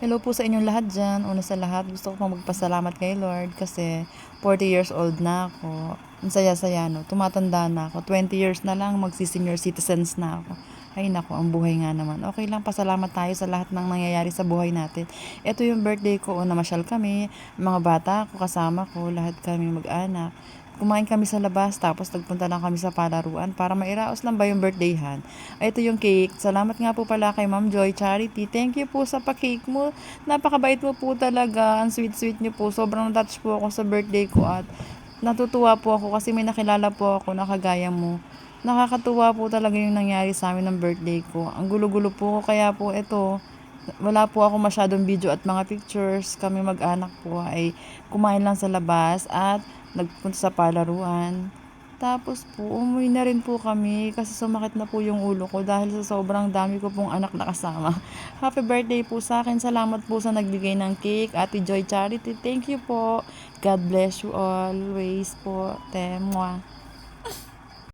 Hello po sa inyong lahat dyan. Una sa lahat, gusto ko pong magpasalamat kay Lord kasi 40 years old na ako. Ang saya-saya, no? Tumatanda na ako. 20 years na lang, magsi-senior citizens na ako. Ay nako, ang buhay nga naman. Okay lang, pasalamat tayo sa lahat ng nangyayari sa buhay natin. Ito yung birthday ko, namasyal kami, mga bata ko, kasama ko, lahat kami mag-anak. Kumain kami sa labas, tapos nagpunta lang kami sa palaruan para mairaos lang ba yung birthdayhan. Ay, ito yung cake. Salamat nga po pala kay Ma'am Joy Charity. Thank you po sa pa-cake mo. Napakabait mo po talaga. Ang sweet-sweet niyo po. Sobrang touch po ako sa birthday ko at natutuwa po ako kasi may nakilala po ako na kagaya mo. Nakakatuwa po talaga yung nangyari sa amin ng birthday ko. Ang gulo-gulo po ko kaya po ito. Wala po ako masyadong video at mga pictures. Kami mag-anak po ay kumain lang sa labas at nagpunta sa palaruan. Tapos po, umuwi na rin po kami kasi sumakit na po yung ulo ko dahil sa sobrang dami ko pong anak na kasama. Happy birthday po sa akin. Salamat po sa nagbigay ng cake, Ate Joy Charity. Thank you po. God bless you always po. Temwa.